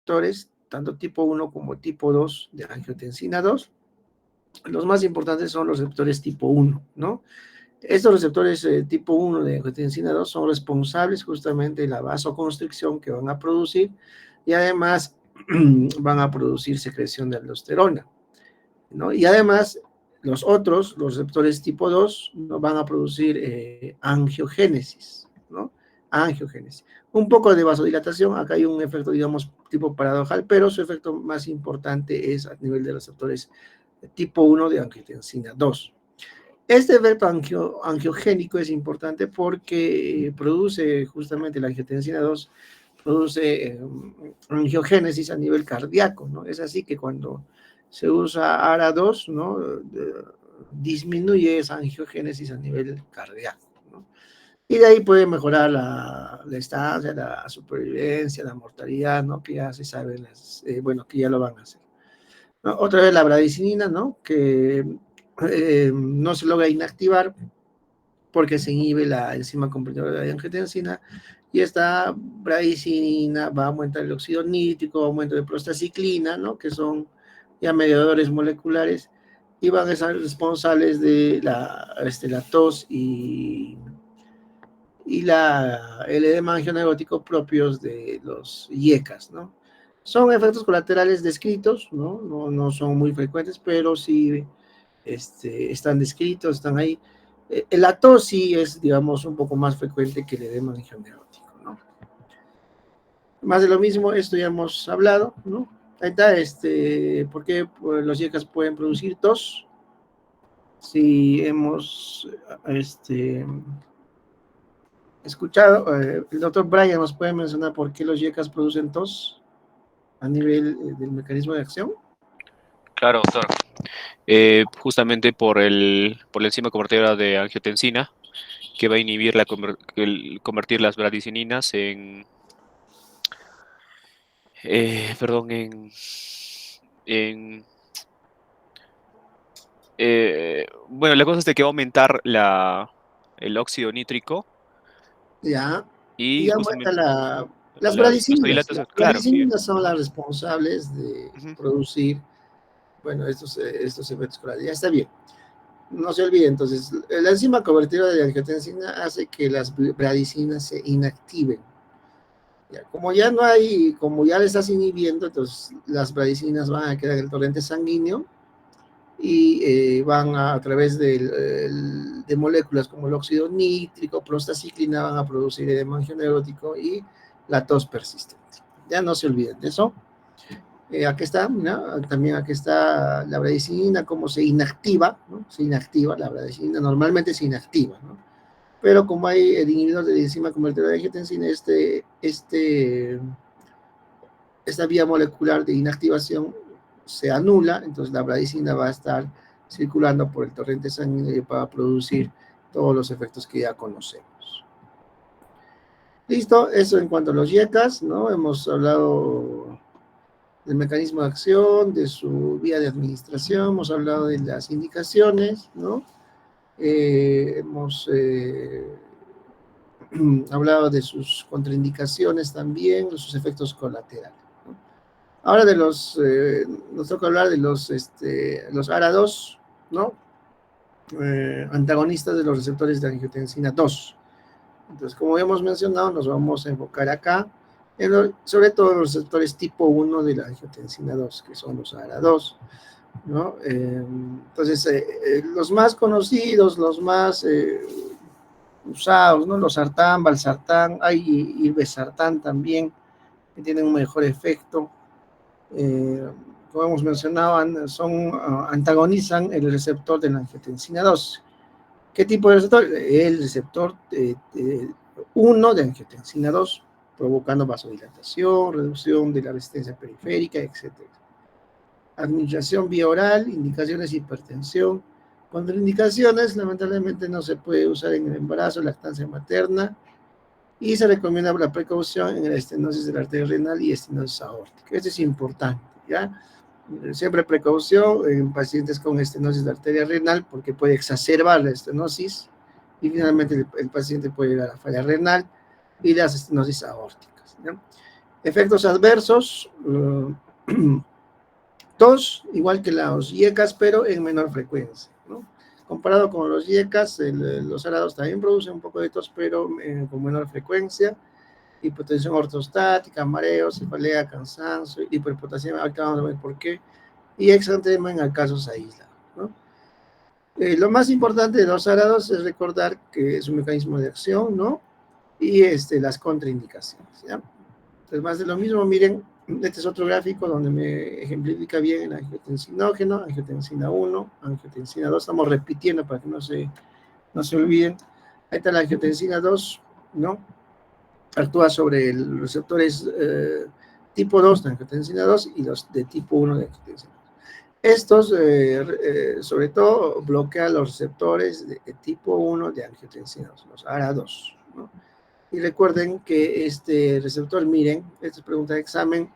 receptores, tanto tipo 1 como tipo 2 de angiotensina 2. Los más importantes son los receptores tipo 1, ¿no? Estos receptores tipo 1 de angiotensina 2 son responsables justamente de la vasoconstricción que van a producir y además van a producir secreción de aldosterona, ¿no? Y además los receptores tipo 2, ¿no? Van a producir angiogénesis, ¿no? Angiogénesis. Un poco de vasodilatación, acá hay un efecto, digamos, tipo paradojal, pero su efecto más importante es a nivel de receptores tipo 1 de angiotensina 2. Este efecto angiogénico es importante porque produce justamente la angiotensina 2, produce angiogénesis a nivel cardíaco, ¿no? Es así que cuando se usa ARA2, ¿no? Disminuye esa angiogénesis a nivel cardíaco, ¿no? Y de ahí puede mejorar la estancia, la supervivencia, la mortalidad, ¿no? Que ya se sabe, bueno, que ya lo van a hacer, ¿no? Otra vez la bradicinina, ¿no? Que no se logra inactivar porque se inhibe la enzima competidora de la angiotensina y esta bradicinina va a aumentar el óxido nítrico, aumento de prostaciclina, ¿no? Que son ya mediadores moleculares y van a ser responsables de la tos el edema angioneurótico propios de los IECAS, ¿no? Son efectos colaterales descritos, ¿no? No son muy frecuentes, pero sí están descritos, están ahí. La tos sí es, digamos, un poco más frecuente que el edema angioneurótico, ¿no? Más de lo mismo, esto ya hemos hablado, ¿no? Ahí está, ¿por qué pues, los IECAS pueden producir tos? Si hemos, escuchado, el doctor Brian nos puede mencionar por qué los IECAS producen tos a nivel del mecanismo de acción. Claro, doctor. Justamente por la enzima convertidora de angiotensina, que va a inhibir convertir las bradicininas perdón, en, bueno, la cosa es de que va a aumentar el óxido nítrico Ya, y y aumenta justamente las las bradicinas. Las vasodilatas, claro, sí. bradicinas son las responsables de Ujú. producir, bueno, estos efectos colaterales. Ya está bien. No se olvide, entonces, la enzima convertidora de angiotensina hace que las bradicinas se inactiven. Ya, como ya le estás inhibiendo, entonces las bradicinas van a quedar en el torrente sanguíneo y a través de moléculas como el óxido nítrico, prostaciclina, van a producir edema angioneurótico y la tos persistente. Ya no se olviden de eso. Aquí está, ¿no? También aquí está la bradicina, cómo se inactiva, ¿no? Se inactiva, la bradicina normalmente se inactiva, ¿no? Pero como hay el inhibidor de la enzima convertidora de angiotensina, esta vía molecular de inactivación se anula, entonces la bradicina va a estar circulando por el torrente sanguíneo para producir todos los efectos que ya conocemos. Listo, eso en cuanto a los YECAS, ¿no? Hemos hablado del mecanismo de acción, de su vía de administración, hemos hablado de las indicaciones, ¿no? Hemos hablado de sus contraindicaciones también, de sus efectos colaterales, ¿no? Ahora nos toca hablar de los ARA2, ¿no? Antagonistas de los receptores de angiotensina 2. Entonces, como hemos mencionado, nos vamos a enfocar acá, sobre todo los receptores tipo 1 de la angiotensina 2, que son los ARA2, ¿no? Entonces, los más conocidos, los más usados, ¿no? Los sartán, valsartán, hay irbesartán también, que tienen un mejor efecto. Como hemos mencionado, antagonizan el receptor de la angiotensina 2. ¿Qué tipo de receptor? El receptor 1 de angiotensina 2, provocando vasodilatación, reducción de la resistencia periférica, etc. Administración vía oral, indicaciones hipertensión. Contraindicaciones, lamentablemente no se puede usar en el embarazo, lactancia materna, y se recomienda la precaución en la estenosis de la arteria renal y estenosis aórtica. Esto es importante, ¿ya? Siempre precaución en pacientes con estenosis de arteria renal porque puede exacerbar la estenosis y finalmente el paciente puede llegar a falla renal y las estenosis aórticas, ¿no? Efectos adversos, 2, igual que los IECAS, pero en menor frecuencia, ¿no? Comparado con los IECAS, los arados también producen un poco de tos, pero con menor frecuencia. Hipotensión ortostática, mareos, cefalea, cansancio, hiperpotasía, ahorita vamos a ver por qué, y exantema en casos aislados, ¿no? Lo más importante de los arados es recordar que es un mecanismo de acción, ¿no? Y las contraindicaciones, ¿ya? Entonces, más de lo mismo, miren, este es otro gráfico donde me ejemplifica bien el angiotensinógeno, angiotensina 1, angiotensina 2, estamos repitiendo para que no se olviden. Ahí está la angiotensina 2, ¿no? Actúa sobre los receptores tipo 2 de angiotensina 2 y los de tipo 1 de angiotensina 2. Estos, sobre todo, bloquean los receptores de tipo 1 de angiotensina 2, los ARA2, ¿no? Y recuerden que este receptor, miren, esta es pregunta de examen,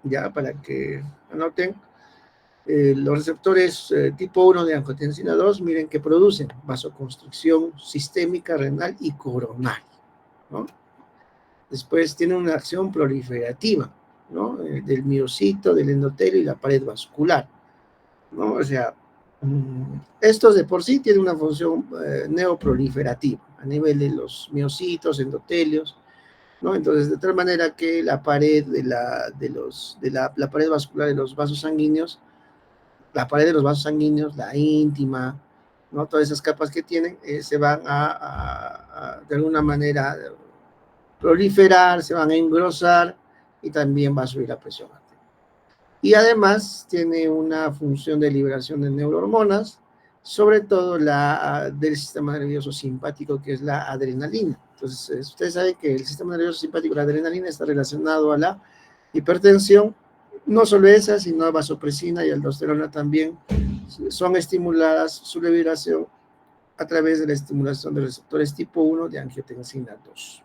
ya para que anoten, los receptores tipo 1 de angiotensina 2, miren que producen vasoconstricción sistémica, renal y coronal, ¿no? Después tiene una acción proliferativa, ¿no? Del miocito, del endotelio y la pared vascular, ¿no? O sea, estos de por sí tienen una función neoproliferativa a nivel de los miocitos, endotelios, ¿no? Entonces, de tal manera que la pared la pared vascular de los vasos sanguíneos, la pared de los vasos sanguíneos, la íntima, ¿no? Todas esas capas que tienen se van de alguna manera proliferar, se van a engrosar y también va a subir la presión arterial. Y además tiene una función de liberación de neurohormonas, sobre todo del sistema nervioso simpático, que es la adrenalina. Entonces, ustedes saben que el sistema nervioso simpático, la adrenalina, está relacionado a la hipertensión. No solo esa, sino la vasopresina y aldosterona también son estimuladas su liberación a través de la estimulación de receptores tipo 1 de angiotensina 2.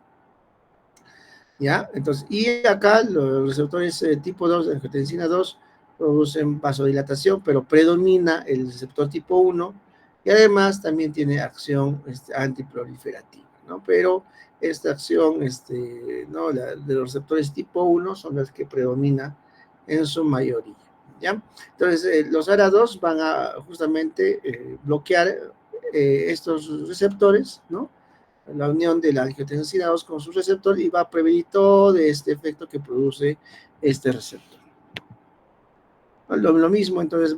¿Ya? Entonces, y acá los receptores tipo 2 de angiotensina 2 producen vasodilatación, pero predomina el receptor tipo 1 y además también tiene acción antiproliferativa, ¿no? Pero esta acción, ¿no? de los receptores tipo 1 son las que predomina en su mayoría, ¿ya? Entonces, los ARA2 van a justamente bloquear estos receptores, ¿no? La unión de la angiotensina 2 con su receptor y va a prevenir todo este efecto que produce este receptor. Lo mismo, entonces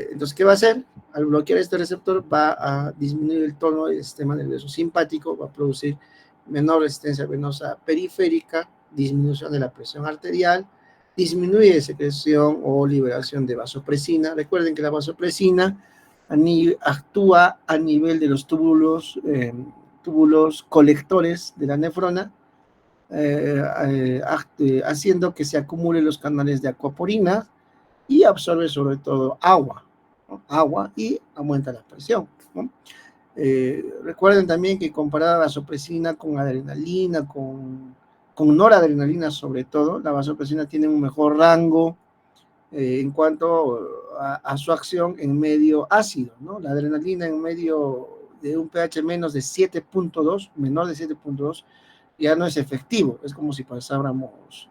entonces, ¿qué va a hacer? Al bloquear este receptor va a disminuir el tono del sistema nervioso simpático, va a producir menor resistencia venosa periférica, disminución de la presión arterial, disminuye secreción o liberación de vasopresina. Recuerden que la vasopresina actúa a nivel de los túbulos colectores de la nefrona, haciendo que se acumulen los canales de acuaporina y absorbe sobre todo agua, ¿no? Agua y aumenta la presión, ¿no? Recuerden también que comparada la vasopresina con adrenalina, con noradrenalina sobre todo, la vasopresina tiene un mejor rango en cuanto a su acción en medio ácido, ¿no? La adrenalina en medio de un pH menos de 7.2, menor de 7.2, ya no es efectivo, es como si pasáramos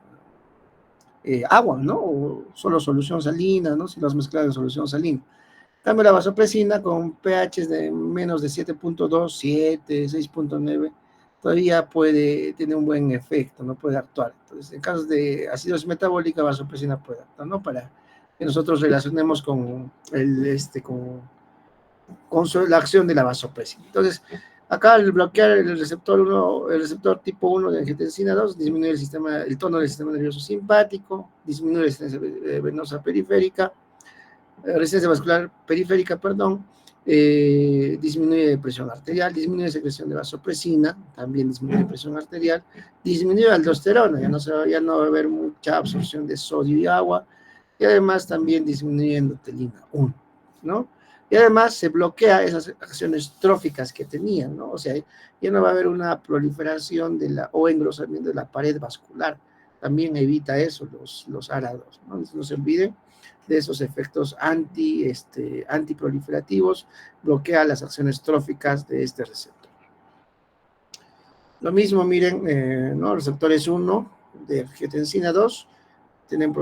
agua, ¿no? O solo solución salina, ¿no? Si las mezclas en solución salina. En cambio, la vasopresina con pHs de menos de 7.2, 7, 6.9, todavía puede tener un buen efecto, no puede actuar. Entonces, en casos de acidosis metabólica, vasopresina puede actuar, ¿no? Para que nosotros relacionemos con la acción de la vasopresina. Entonces, acá al bloquear el receptor tipo 1 de angiotensina 2, disminuye el tono del sistema nervioso simpático, disminuye la resistencia venosa periférica, resistencia vascular periférica, perdón, disminuye presión arterial, disminuye secreción de vasopresina, también disminuye presión arterial, disminuye aldosterona, ya no va a haber mucha absorción de sodio y agua, y además también disminuye endotelina 1, ¿no? Y además se bloquea esas acciones tróficas que tenían, ¿no? O sea, ya no va a haber una proliferación o engrosamiento de la pared vascular. También evita eso los ARA2, ¿no? No se olviden de esos efectos antiproliferativos, bloquea las acciones tróficas de este receptor. Lo mismo, miren, ¿no? Receptores 1, de angiotensina 2 tienen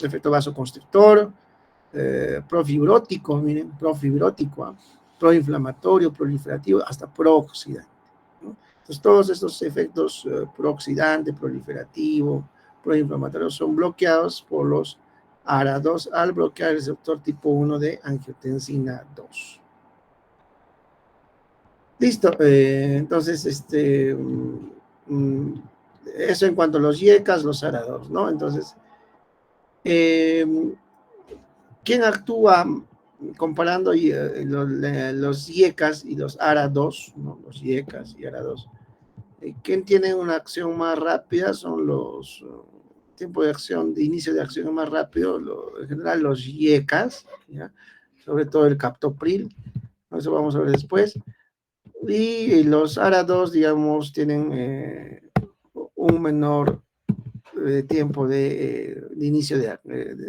efecto vasoconstrictor, profibrótico, miren, profibrótico, proinflamatorio, proliferativo, hasta prooxidante, ¿no? Entonces, todos estos efectos prooxidante, proliferativo, proinflamatorio son bloqueados por los ARA2 al bloquear el receptor tipo 1 de angiotensina 2. Listo, entonces, eso en cuanto a los YECAs, los ARA2, ¿no? Entonces, ¿quién actúa comparando los YECAs y los ARA2, ¿no? Los YECAs y ARA2? ¿Quién tiene una acción más rápida? Son los tiempos de acción, de inicio de acción más rápido, en general los YECAs, ¿ya? Sobre todo el captopril, eso vamos a ver después. Y los ARA2, digamos, tienen un menor tiempo de inicio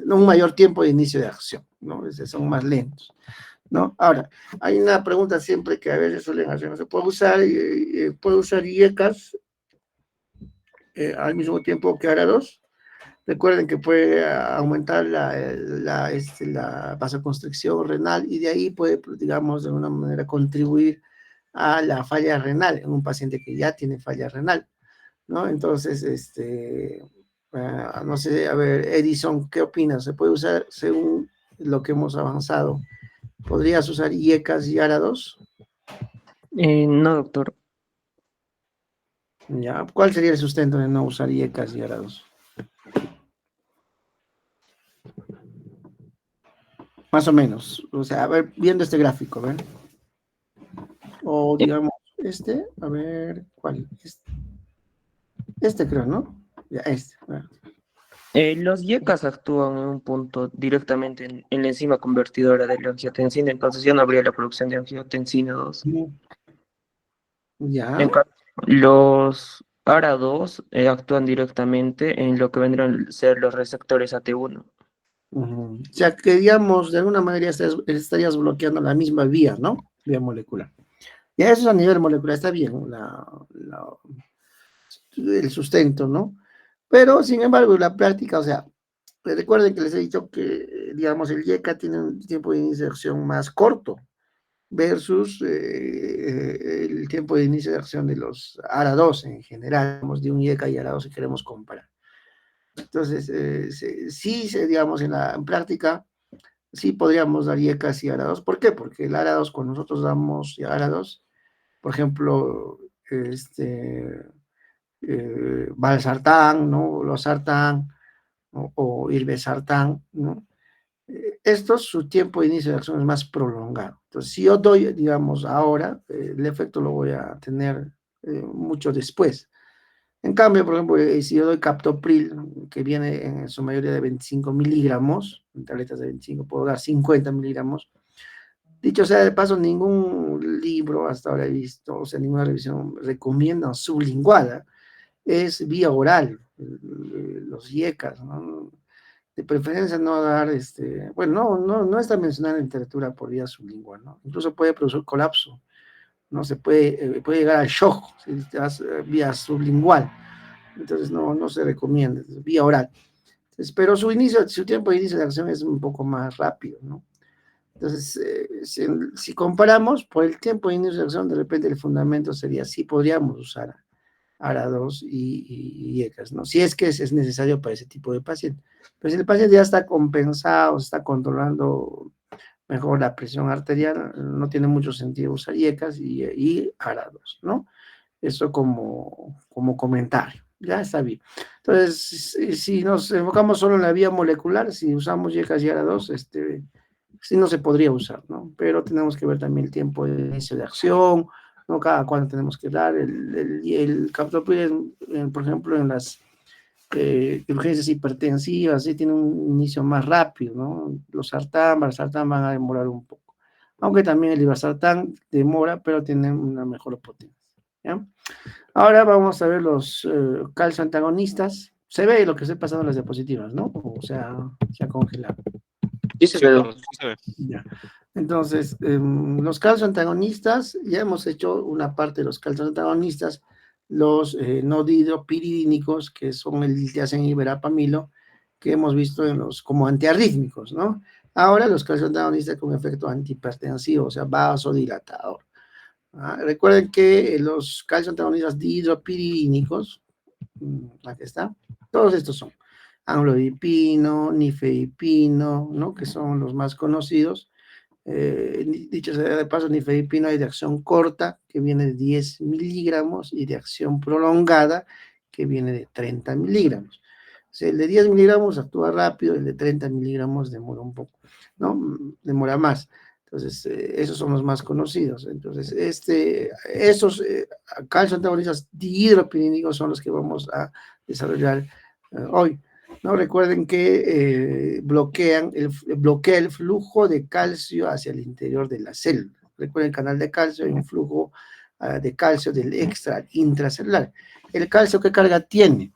no, un mayor tiempo de inicio de acción, ¿no? Son más lentos, ¿no? Ahora, hay una pregunta siempre que a veces suelen hacer, ¿se puede usar IECAS al mismo tiempo que ARA2? Recuerden que puede aumentar la vasoconstricción renal y de ahí puede, digamos, de alguna manera contribuir a la falla renal en un paciente que ya tiene falla renal, ¿no? Entonces, no sé, a ver, Edison, ¿qué opinas? ¿Se puede usar según lo que hemos avanzado? ¿Podrías usar IECAS y ARA2? No, doctor. ¿Ya? ¿Cuál sería el sustento de no usar IECAS y ARA2? Más o menos. O sea, a ver, viendo este gráfico, ¿ven? O digamos, a ver, ¿cuál? Este creo, ¿no? Ya, bueno. Los YECAs actúan en un punto directamente en la enzima convertidora de la angiotensina, entonces ya no habría la producción de angiotensina 2. Ya. En cambio, los ARA2 actúan directamente en lo que vendrán a ser los receptores AT1. O sea, que digamos, de alguna manera estarías bloqueando la misma vía, ¿no? Vía molecular. Ya eso es a nivel molecular, está bien, el sustento, ¿no? Pero, sin embargo, la práctica, o sea, recuerden que les he dicho que, digamos, el YECA tiene un tiempo de inicio de acción más corto versus el tiempo de inicio de acción de los ARA2 en general, digamos, de un YECA y ARA2 si queremos comparar. Entonces, sí, digamos, en práctica, sí podríamos dar YECAs y ARA2. ¿Por qué? Porque el ARA2, cuando nosotros damos ARA2, por ejemplo, valsartán, ¿no? Losartán, ¿no? O irbesartán, ¿no? Estos, su tiempo de inicio de acción es más prolongado. Entonces, si yo doy, digamos, ahora, el efecto lo voy a tener mucho después. En cambio, por ejemplo, si yo doy captopril, que viene en su mayoría de 25 miligramos, en tabletas de 25, puedo dar 50 miligramos. Dicho sea de paso, ningún libro hasta ahora he visto, o sea, ninguna revisión recomienda sublingual, es vía oral, los IECAS, ¿no? De preferencia no dar, bueno, no está mencionada en la literatura por vía sublingual, ¿no? Incluso puede producir colapso, ¿no? Puede llegar al shock si das vía sublingual, entonces no se recomienda, vía oral. Entonces, pero su tiempo de inicio de acción es un poco más rápido, ¿no? Entonces, si comparamos por el tiempo de inicio de acción, de repente el fundamento sería, sí podríamos usar ARA2 y IECAS, ¿no? Si es que es necesario para ese tipo de paciente. Pero si el paciente ya está compensado, está controlando mejor la presión arterial, no tiene mucho sentido usar IECAS y ARA2, ¿no? Eso como comentario. Ya está bien. Entonces, si nos enfocamos solo en la vía molecular, si usamos IECAS y ARA2, sí no se podría usar, ¿no? Pero tenemos que ver también el tiempo de inicio de acción, ¿no? Cada cuándo tenemos que dar el captopril, por ejemplo, en las urgencias hipertensivas, sí tiene un inicio más rápido, ¿no? Los valsartán van a demorar un poco. Aunque también el irbesartán demora, pero tiene una mejor potencia, ¿ya? Ahora vamos a ver los calcio antagonistas. Se ve lo que está pasando en las diapositivas, ¿no? O sea, se ha congelado. Sí se ve, doctor. Sí se ve. Ya. Entonces, los calcio antagonistas, ya hemos hecho una parte de los calcio antagonistas, los no dihidropiridínicos, que son el diltiazem y verapamilo, que hemos visto como antiarrítmicos, ¿no? Ahora los calcioantagonistas con efecto antihipertensivo, o sea, vasodilatador. Recuerden que los calcioantagonistas dihidropiridínicos, aquí está, todos estos son amlodipino, nifedipino, ¿no? Que son los más conocidos. Dicho sea de paso, nifedipino hay de acción corta, que viene de 10 miligramos, y de acción prolongada, que viene de 30 miligramos. O sea, el de 10 miligramos actúa rápido, el de 30 miligramos demora un poco, ¿no? Demora más. Entonces, esos son los más conocidos. Entonces, esos calcio antagonistas dihidropirínicos son los que vamos a desarrollar hoy. ¿No? Recuerden que bloquea el flujo de calcio hacia el interior de la célula. Recuerden el canal de calcio, hay un flujo de calcio del intracelular. ¿El calcio qué carga tiene?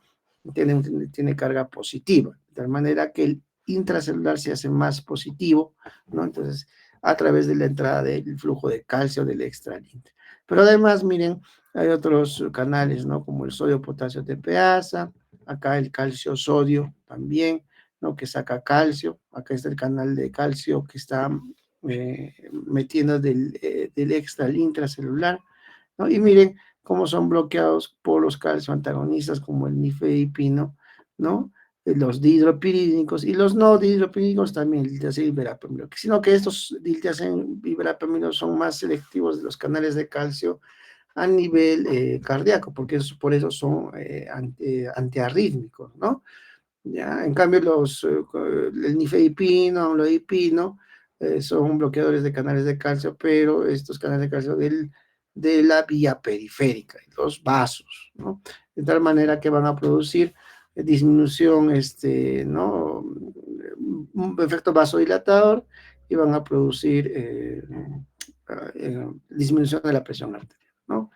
Tiene carga positiva, de tal manera que el intracelular se hace más positivo, ¿no? Entonces, a través de la entrada del flujo de calcio del extraintra. Pero además, miren, hay otros canales, ¿no? Como el sodio-potasio TPasa, acá el calcio-sodio también, ¿no? Que saca calcio. Acá está el canal de calcio que está metiendo del extra al intracelular, ¿no? Y miren cómo son bloqueados por los calcioantagonistas como el nifedipino, ¿no? Los dihidropirídicos y los no dihidropirídicos también, el diltiazem y verapamilo, sino que estos diltiazem y verapamilo son más selectivos de los canales de calcio a nivel cardíaco, porque por eso son antiarrítmicos, ¿no? ¿Ya? En cambio, el nifedipino, amlodipino, son bloqueadores de canales de calcio, pero estos canales de calcio de la vía periférica, los vasos, ¿no? De tal manera que van a producir disminución, ¿no? Un efecto vasodilatador, y van a producir disminución de la presión arterial, ¿no?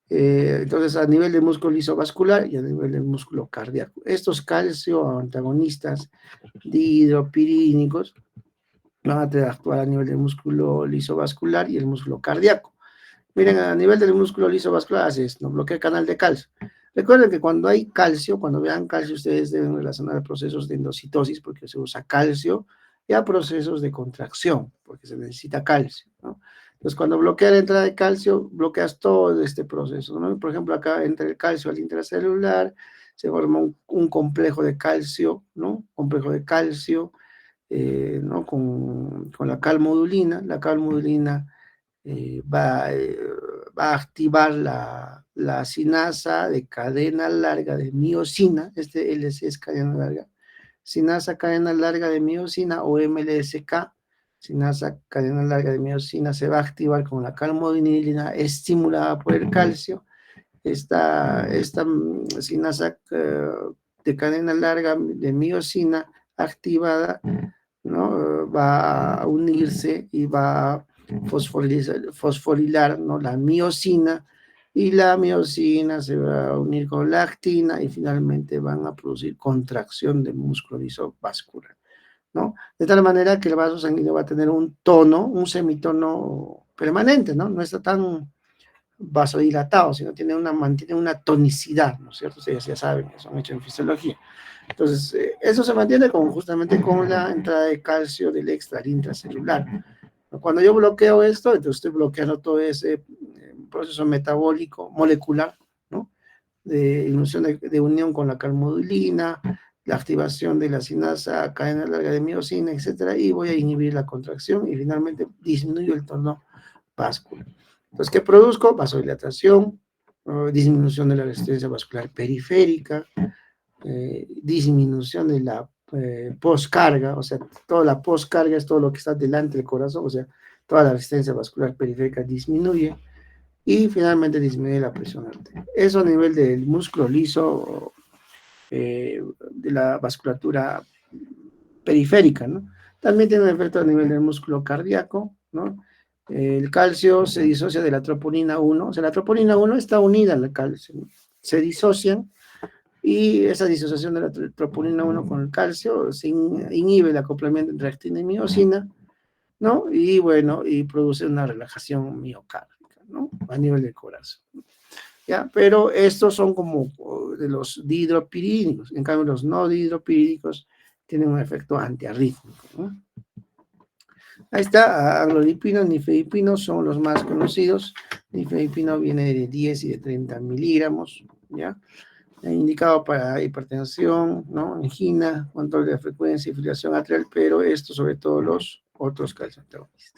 Entonces, a nivel de músculo lisovascular y a nivel del músculo cardíaco. Estos calcio antagonistas dihidropirínicos van a actuar a nivel del músculo lisovascular y el músculo cardíaco. Miren, a nivel del músculo lisovascular hace esto, ¿no? Bloquea el canal de calcio. Recuerden que cuando hay calcio, cuando vean calcio, ustedes deben relacionar procesos de endocitosis, porque se usa calcio, y a procesos de contracción, porque se necesita calcio, ¿no? Entonces, cuando bloquea la entrada de calcio, bloqueas todo este proceso, ¿no? Por ejemplo, acá entra el calcio al intracelular, se forma un complejo de calcio, ¿no? Complejo de calcio, ¿no? Con la calmodulina. La calmodulina va a activar la sinasa de cadena larga de miosina, LC es cadena larga, sinasa cadena larga de miosina o MLSK, sinasa cadena larga de miosina, se va a activar con la calmodulina estimulada por el calcio. Esta sinasa de cadena larga de miosina activada, ¿no? Va a unirse y va a fosforilar, ¿no? La miosina, y la miosina se va a unir con la actina y finalmente van a producir contracción del músculo lisovascular, ¿no? De tal manera que el vaso sanguíneo va a tener un tono, un semitono permanente, ¿no? No está tan vasodilatado, sino mantiene una tonicidad, ¿no es cierto? Ustedes ya saben, son hechos en fisiología. Entonces, eso se mantiene justamente con la entrada de calcio del extra al intracelular. Cuando yo bloqueo esto, entonces estoy bloqueando todo ese proceso metabólico molecular, ¿no? De ilusión de unión con la calmodulina, la activación de la sinasa, cadena larga de miosina, etcétera, y voy a inhibir la contracción y finalmente disminuyo el tono vascular. Entonces, ¿qué produzco? Vasodilatación, disminución de la resistencia vascular periférica, disminución de la poscarga, o sea, toda la poscarga es todo lo que está delante del corazón, o sea, toda la resistencia vascular periférica disminuye, y finalmente disminuye la presión arterial. Eso a nivel del músculo liso, de la vasculatura periférica, ¿no? También tiene un efecto a nivel del músculo cardíaco, ¿no? El calcio se disocia de la troponina 1, o sea, la troponina 1 está unida al calcio, ¿no? Se disocian, y esa disociación de la troponina 1 con el calcio se inhibe el acoplamiento entre actina y miosina, ¿no? Y bueno, y produce una relajación miocárdica, ¿no? A nivel del corazón. ¿ya? Pero estos son como de los dihidropirídicos, en cambio los no dihidropirídicos tienen un efecto antiarrítmico, ¿no? Ahí está, amlodipino, nifedipino son los más conocidos. Nifedipino viene de 10 y de 30 miligramos, ¿ya? Indicado para hipertensión, ¿no? Angina, control de frecuencia y fibrilación atrial, pero esto sobre todo los otros calcioantagonistas,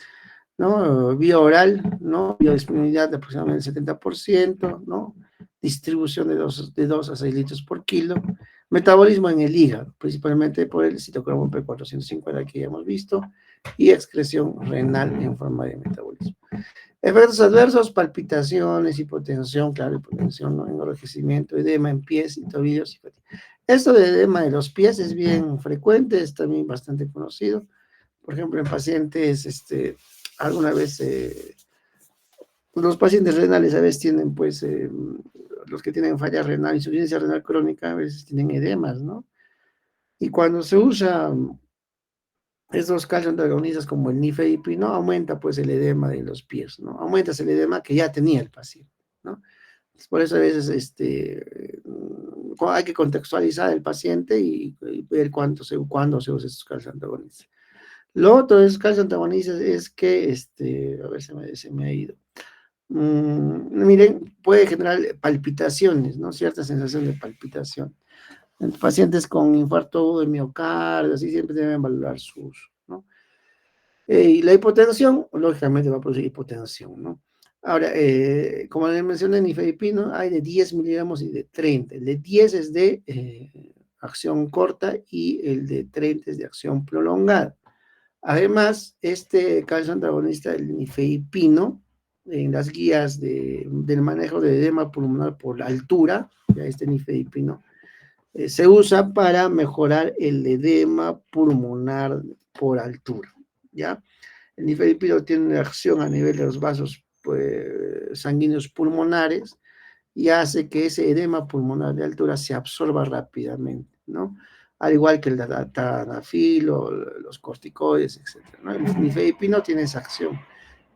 ¿no? Vía oral, ¿no? Biodisponibilidad de aproximadamente el 70%, ¿no? Distribución de 2 a 6 litros por kilo. Metabolismo en el hígado, principalmente por el citocromo P450 que ya hemos visto, y excreción renal en forma de metabolismo. Efectos adversos, palpitaciones, hipotensión, claro, hipotensión, ¿no? Enrojecimiento, edema en pies y tobillos. Esto de edema de los pies es bien frecuente, es también bastante conocido. Por ejemplo, en pacientes, alguna vez los pacientes renales a veces tienen, pues, los que tienen falla renal, insuficiencia renal crónica, a veces tienen edemas, ¿no? Y cuando se usa estos calcioantagonistas como el nifedipino, aumenta pues el edema de los pies, ¿no? Aumenta el edema que ya tenía el paciente, ¿no? Por eso a veces hay que contextualizar al paciente y ver cuándo se usa estos calcioantagonistas. Lo otro de esos calcioantagonistas es que, a ver, se me ha ido. Miren, puede generar palpitaciones, ¿no? Cierta sensación de palpitación. En pacientes con infarto de miocardio, así siempre deben valorar su uso, ¿no? Y la hipotensión, lógicamente va a producir hipotensión, ¿no? Ahora, como les mencioné, en nifedipino hay de 10 miligramos y de 30. El de 10 es de acción corta y el de 30 es de acción prolongada. Además, este calcio antagonista, el nifedipino, en las guías del manejo de edema pulmonar por la altura, ya este nifedipino, se usa para mejorar el edema pulmonar por altura, ¿ya? El nifedipino tiene una acción a nivel de los vasos pues, sanguíneos pulmonares y hace que ese edema pulmonar de altura se absorba rápidamente, ¿no? Al igual que el tadalafil o los corticoides, etc., ¿no? El nifedipino tiene esa acción.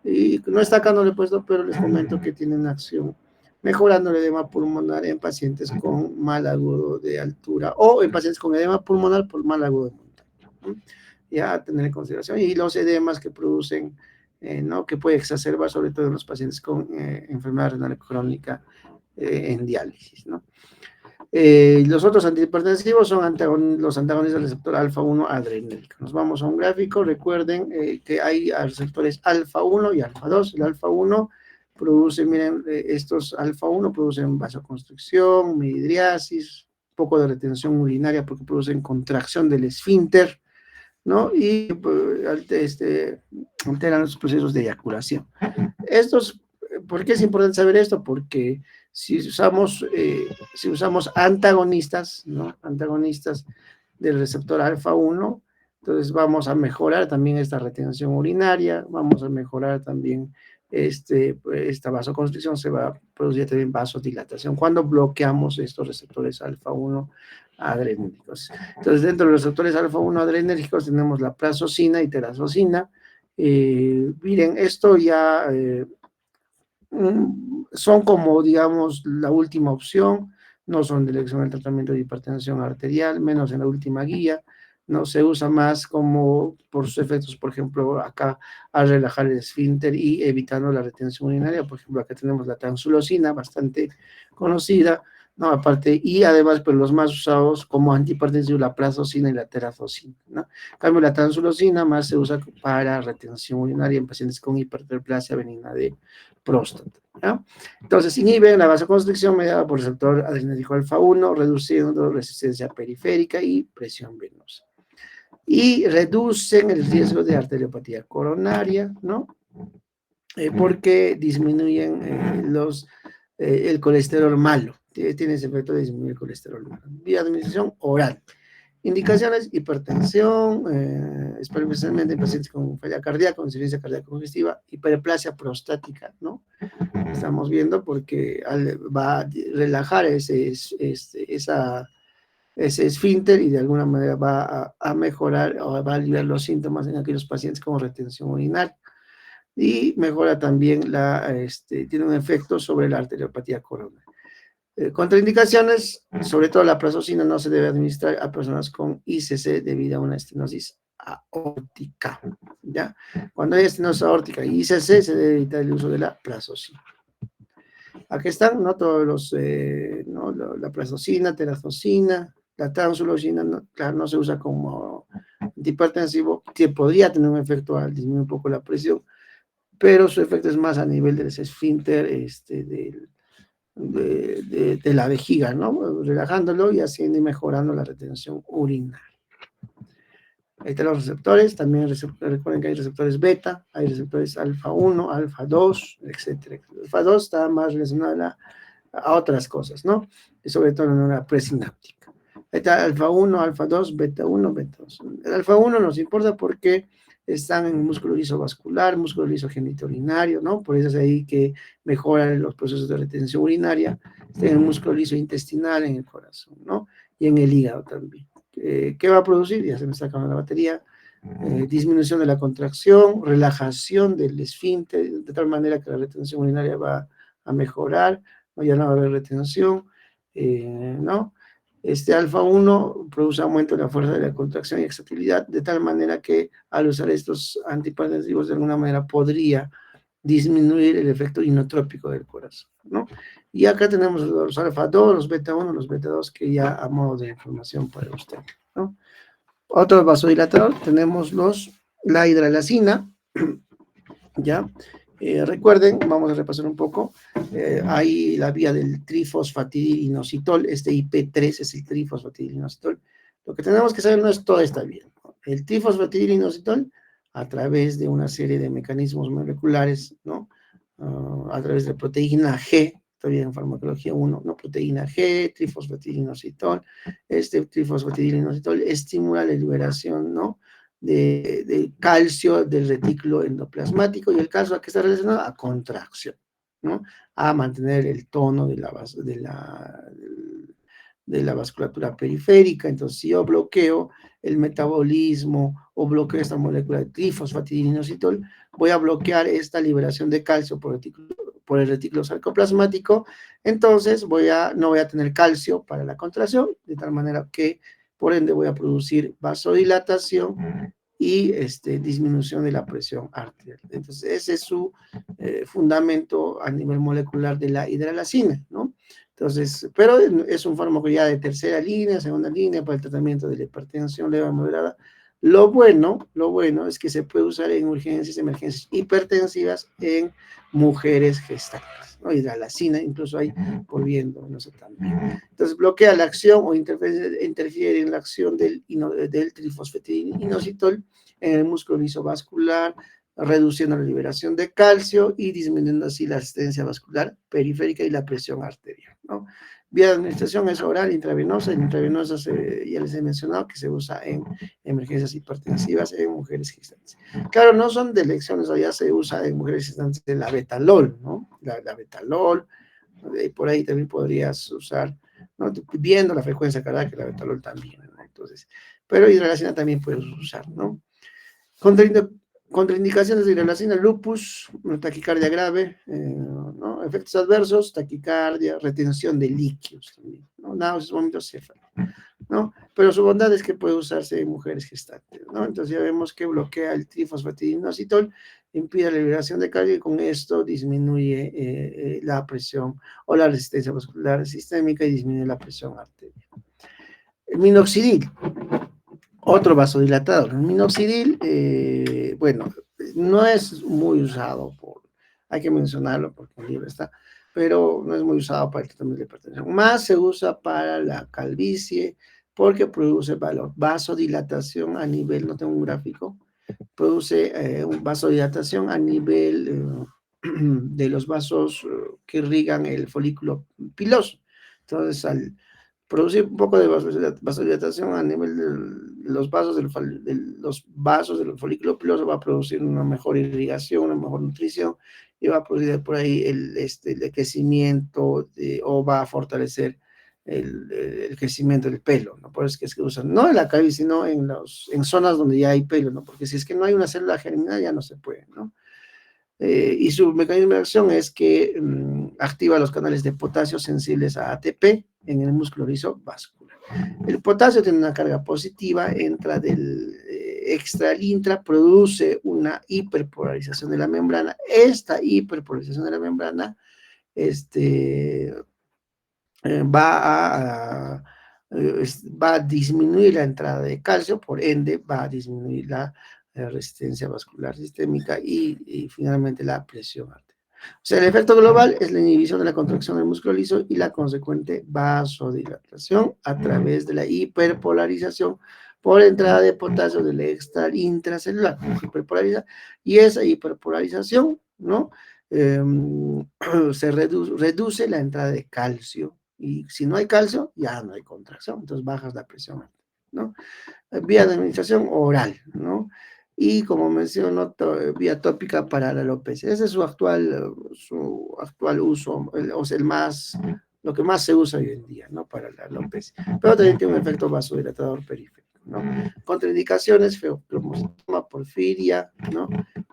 Y no está acá, no lo he puesto, pero les comento que tienen acción mejorando el edema pulmonar en pacientes con mal agudo de altura o en pacientes con edema pulmonar por mal agudo de montaña, ¿no? Ya a tener en consideración. Y los edemas que producen, ¿no? Que puede exacerbar sobre todo en los pacientes con enfermedad renal crónica en diálisis, ¿no? Los otros antihipertensivos son los antagonistas del receptor alfa-1 adrenérgico. Nos vamos a un gráfico. Recuerden que hay receptores alfa-1 y alfa-2. El alfa-1 produce, miren, estos alfa-1 producen vasoconstricción, midriasis, poco de retención urinaria porque producen contracción del esfínter, ¿no? Y alteran los procesos de eyaculación. ¿Por qué es importante saber esto? Porque si usamos antagonistas, ¿no? Antagonistas del receptor alfa-1, entonces vamos a mejorar también esta retención urinaria, vamos a mejorar también esta vasoconstricción, se va a producir también vasodilatación cuando bloqueamos estos receptores alfa-1 adrenérgicos. Entonces, dentro de los receptores alfa-1 adrenérgicos tenemos la prazosina y terazosina. Miren, esto ya son como, digamos, la última opción, no son de elección en el tratamiento de hipertensión arterial, menos en la última guía, no se usa más como por sus efectos, por ejemplo, acá al relajar el esfínter y evitando la retención urinaria. Por ejemplo, acá tenemos la tansulosina, bastante conocida, ¿no? Aparte, y además, pues los más usados como antihipertensivos, la prazosina y la terazosina, ¿no? En cambio, la tansulosina más se usa para retención urinaria en pacientes con hiperplasia benigna de próstata, ¿no? Entonces, inhiben la vasoconstricción mediada por el receptor adrenérgico alfa-1, reduciendo resistencia periférica y presión venosa. Y reducen el riesgo de arteriopatía coronaria, ¿no? Porque disminuyen el colesterol malo. Tiene ese efecto de disminuir el colesterol malo. Vía administración oral. Indicaciones: hipertensión, especialmente en pacientes con falla cardíaca, con insuficiencia cardíaca congestiva, hiperplasia prostática, ¿no? Estamos viendo porque va a relajar ese esfínter y de alguna manera va a mejorar o va a aliviar los síntomas en aquellos pacientes con retención urinaria. Y mejora también tiene un efecto sobre la arteriopatía coronaria. Contraindicaciones, sobre todo la prazosina no se debe administrar a personas con ICC debido a una estenosis aórtica, ¿ya? Cuando hay estenosis aórtica y ICC se debe evitar el uso de la prazosina. Aquí están, ¿no? Todos los, ¿no? La prazosina, terazosina, la tamsulosina, ¿no? Claro, no se usa como antihipertensivo, que podría tener un efecto al disminuir un poco la presión, pero su efecto es más a nivel del esfínter, de la vejiga, ¿no? Relajándolo y haciendo y mejorando la retención urinaria. Ahí están los receptores, también recuerden que hay receptores beta, hay receptores alfa 1, alfa 2, etc. Alfa 2 está más relacionado a otras cosas, ¿no? Y sobre todo en una presináptica. Ahí está alfa 1, alfa 2, beta 1, beta 2. El alfa 1 nos importa porque están en el músculo liso vascular, músculo liso genitourinario, ¿no? Por eso es ahí que mejoran los procesos de retención urinaria, está en el músculo liso intestinal, en el corazón, ¿no? Y en el hígado también. ¿Qué va a producir? Ya se me está acabando la batería. Disminución de la contracción, relajación del esfínter, de tal manera que la retención urinaria va a mejorar, ¿no? Ya no va a haber retención, ¿no? Este alfa 1 produce aumento de la fuerza de la contracción y excitabilidad, de tal manera que al usar estos antihipertensivos de alguna manera podría disminuir el efecto inotrópico del corazón, ¿no? Y acá tenemos los alfa 2, los beta 1, los beta 2, que ya a modo de información para usted, ¿no? Otro vasodilatador, tenemos la hidralacina, ¿ya? Recuerden, vamos a repasar un poco, hay la vía del trifosfatidilinositol, este IP3 es el trifosfatidilinositol. Lo que tenemos que saber no es toda esta vía, ¿no? El trifosfatidilinositol, a través de una serie de mecanismos moleculares, ¿no? A través de proteína G, todavía en farmacología 1, ¿no? Proteína G, trifosfatidilinositol, este trifosfatidilinositol estimula la liberación, ¿no? De calcio del retículo endoplasmático, y el calcio a qué está relacionado a contracción, ¿no? A mantener el tono de la vasculatura periférica. Entonces, si yo bloqueo el metabolismo o bloqueo esta molécula de trifosfatidilinositol, voy a bloquear esta liberación de calcio por el retículo sarcoplasmático, entonces no voy a tener calcio para la contracción, de tal manera que por ende voy a producir vasodilatación y disminución de la presión arterial. Entonces, ese es su fundamento a nivel molecular de la hidralacina, ¿no? Entonces, pero es un fármaco ya de tercera línea, segunda línea para el tratamiento de la hipertensión leve a moderada. Lo bueno es que se puede usar en urgencias, emergencias hipertensivas en mujeres gestantes, ¿no? Hidralacina, incluso hay por viendo, no sé, también. Entonces, bloquea la acción o interfiere en la acción del trifosfatidilinositol en el músculo lisovascular, reduciendo la liberación de calcio y disminuyendo así la asistencia vascular periférica y la presión arterial, ¿no? Vía de administración es oral, intravenosa. En intravenosa ya les he mencionado que se usa en emergencias hipertensivas en mujeres gestantes. Claro, no son de elecciones, ya se usa en mujeres gestantes la betalol, ¿no? La betalol, por ahí también podrías usar, ¿no? Viendo la frecuencia cardíaca, la betalol también, ¿no? Entonces, pero hidralacina también puedes usar, ¿no? Contraindicaciones de hidralacina: lupus, taquicardia grave, ¿no? Efectos adversos, taquicardia, retención de líquidos también, ¿no? Náuseas, vómitos, céfalo, ¿no? Pero su bondad es que puede usarse en mujeres gestantes, ¿no? Entonces ya vemos que bloquea el trifosfatidilinositol, impide la liberación de calcio y con esto disminuye la presión o la resistencia vascular sistémica y disminuye la presión arterial. El minoxidil, otro vasodilatador. El minoxidil, bueno, no es muy usado, hay que mencionarlo porque en el libro está, pero no es muy usado para el tratamiento de hipertensión. Más se usa para la calvicie porque produce vasodilatación a nivel, no tengo un gráfico, produce vasodilatación a nivel de los vasos que irrigan el folículo piloso. Entonces, al producir un poco de vasodilatación a nivel de los vasos del folículo piloso, va a producir una mejor irrigación, una mejor nutrición, y va a producir por ahí el crecimiento o va a fortalecer el crecimiento del pelo, ¿no? Por eso es que usan, no en la cabeza, sino en zonas donde ya hay pelo, ¿no? Porque si es que no hay una célula germinal, ya no se puede, ¿no? Y su mecanismo de acción es que activa los canales de potasio sensibles a ATP en el músculo rizovascular. El potasio tiene una carga positiva, entra del extra al intra, produce una hiperpolarización de la membrana. Esta hiperpolarización de la membrana va a disminuir la entrada de calcio, por ende va a disminuir la resistencia vascular sistémica y finalmente la presión arterial. O sea, el efecto global es la inhibición de la contracción del músculo liso y la consecuente vasodilatación a través de la hiperpolarización por entrada de potasio del extra intracelular. Hiperpolariza, y esa hiperpolarización, ¿no? Se reduce la entrada de calcio. Y si no hay calcio, ya no hay contracción, entonces bajas la presión, ¿no? Vía de administración oral, ¿no? Y como menciono, vía tópica para la alopecia. Ese es su actual uso, o sea, lo que más se usa hoy en día, ¿no? Para la alopecia. Pero también tiene un efecto vasodilatador periférico, ¿no? Contraindicaciones, feocromosoma, porfiria, ¿no?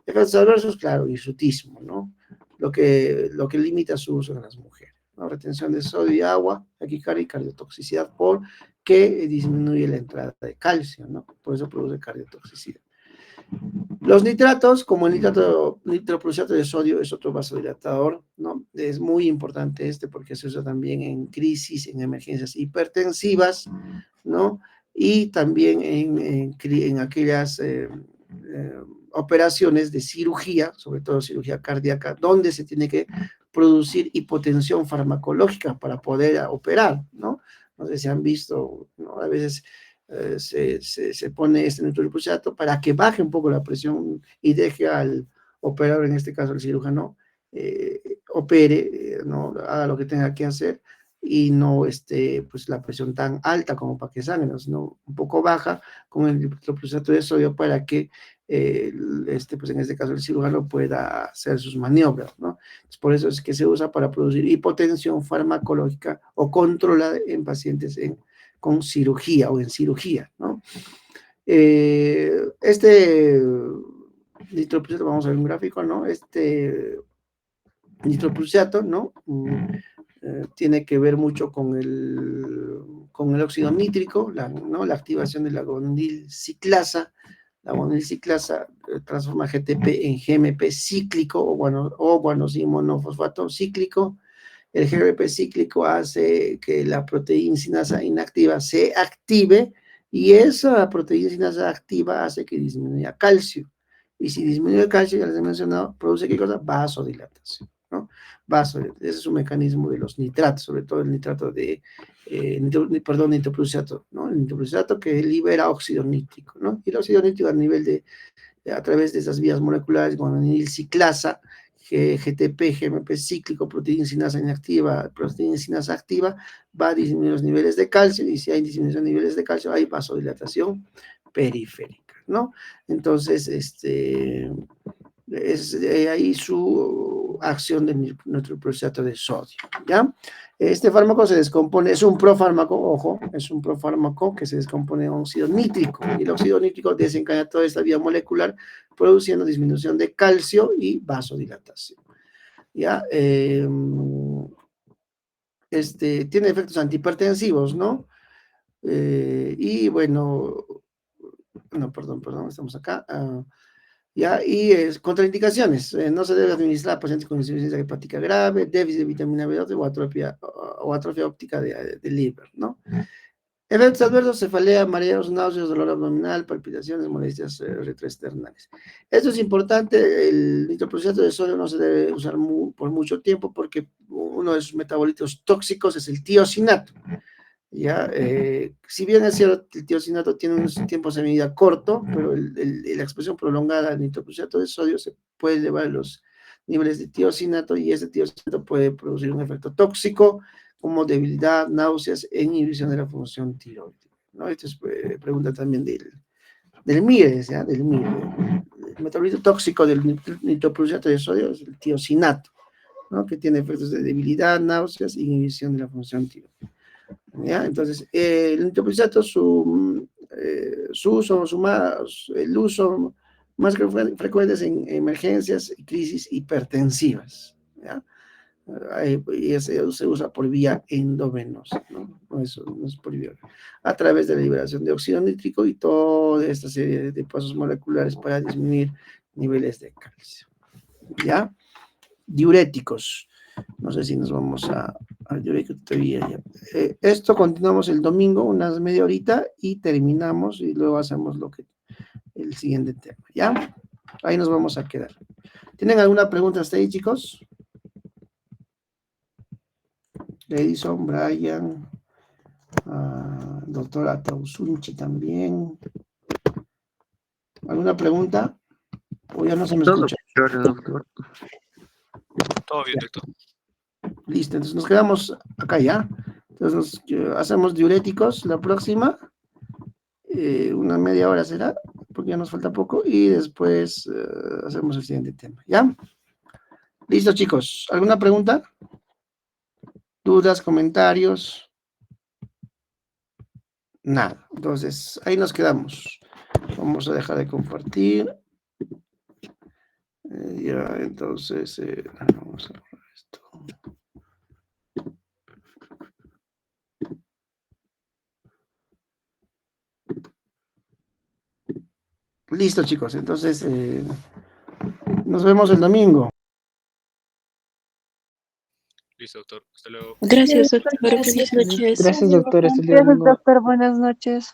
Efectos adversos, claro, hirsutismo, ¿no? Lo que limita su uso en las mujeres, ¿no? Retención de sodio y agua, taquicardia y cardiotoxicidad que disminuye la entrada de calcio, ¿no? Por eso produce cardiotoxicidad. Los nitratos, como el nitroprusiato de sodio, es otro vasodilatador, ¿no? Es muy importante porque se usa también en crisis, en emergencias hipertensivas, ¿no? Y también en aquellas operaciones de cirugía, sobre todo cirugía cardíaca, donde se tiene que producir hipotensión farmacológica para poder operar, ¿no? No sé si han visto, ¿no? A veces se pone este nitroprusiato para que baje un poco la presión y deje al operador, en este caso el cirujano, opere, ¿no? Haga lo que tenga que hacer y no pues la presión tan alta como para que sangre, sino un poco baja con el nitroprusiato de sodio para que pues en este caso el cirujano pueda hacer sus maniobras, ¿no? Entonces, por eso es que se usa para producir hipotensión farmacológica o controlada en pacientes con cirugía o en cirugía, ¿no? Nitroprusiato, vamos a ver un gráfico, ¿no? Nitroprusiato, ¿no? Tiene que ver mucho con el óxido nítrico, ¿no? La activación de la guanilciclasa. La guanilciclasa transforma GTP en GMP cíclico o guanosina monofosfato cíclico. El GMP cíclico hace que la proteína sinasa inactiva se active y esa proteína sinasa activa hace que disminuya calcio. Y si disminuye el calcio, ya les he mencionado, produce ¿qué cosa? Vasodilatación, ¿no? Vasodilatación. Ese es un mecanismo de los nitratos, sobre todo el nitrato nitroprusiato, ¿no? El nitroprusiato que libera óxido nítrico, ¿no? Y el óxido nítrico a través de esas vías moleculares, guanilciclasa, GTP, GMP cíclico, proteína sinasa inactiva, proteína sinasa activa, va a disminuir los niveles de calcio, y si hay disminución de niveles de calcio, hay vasodilatación periférica, ¿no? Entonces, es ahí su acción del nitroprusiato de sodio, ¿ya? Este fármaco se descompone, es un profármaco, ojo, es un profármaco que se descompone en óxido nítrico, y el óxido nítrico desencadena toda esta vía molecular, produciendo disminución de calcio y vasodilatación, ¿ya? Tiene efectos antihipertensivos, ¿no? Y bueno, no, perdón, estamos acá. ¿Ya? Y contraindicaciones. No se debe administrar a pacientes con insuficiencia hepática grave, déficit de vitamina B12 o atrofia óptica del liver, ¿no? Efectos adversos: cefalea, mareos, náuseas, dolor abdominal, palpitaciones, molestias retroesternales. Esto es importante. El nitroprusiato de sodio no se debe usar por mucho tiempo porque uno de sus metabolitos tóxicos es el tiosinato. ¿Ya? Si bien es cierto, el tiosinato tiene unos tiempos de medida corto, pero la exposición prolongada al nitroprusiato de sodio se puede elevar los niveles de tiosinato, y ese tiosinato puede producir un efecto tóxico como debilidad, náuseas e inhibición de la función tiroidea, ¿no? Esto es pregunta también del MIRES, ¿ya? Del MIRES. El metabolito tóxico del nitroprusiato de sodio es el tiosinato, ¿no? Que tiene efectos de debilidad, náuseas e inhibición de la función tiroidea. ¿Ya? Entonces, el nitroprusiato, el uso más frecuentes en emergencias y crisis hipertensivas, ¿ya? Y se usa por vía endovenosa, ¿no? No es por vía, a través de la liberación de óxido nítrico y toda esta serie de pasos moleculares para disminuir niveles de calcio, ¿ya? Diuréticos. No sé si nos vamos al diurético todavía. Esto continuamos el domingo, unas media horita, y terminamos, y luego hacemos el siguiente tema, ¿ya? Ahí nos vamos a quedar. ¿Tienen alguna pregunta hasta ahí, chicos? Edison, Brian, doctora Tausunchi también. ¿Alguna pregunta? ¿O ya no se me Todo escucha? claro, doctor. Todo bien, doctor. Listo, entonces nos quedamos acá ya. Entonces hacemos diuréticos la próxima. Una media hora será, porque ya nos falta poco. Y después hacemos el siguiente tema, ¿ya? Listo, chicos. ¿Alguna pregunta? ¿Dudas, comentarios? Nada. Entonces, ahí nos quedamos. Vamos a dejar de compartir. Ya, entonces, vamos a borrar esto. Listo, chicos. Entonces, nos vemos el domingo. Listo, doctor. Hasta luego. Gracias, doctor. Buenas noches. Gracias, doctor. Hasta el día Gracias, domingo. doctor. Buenas noches.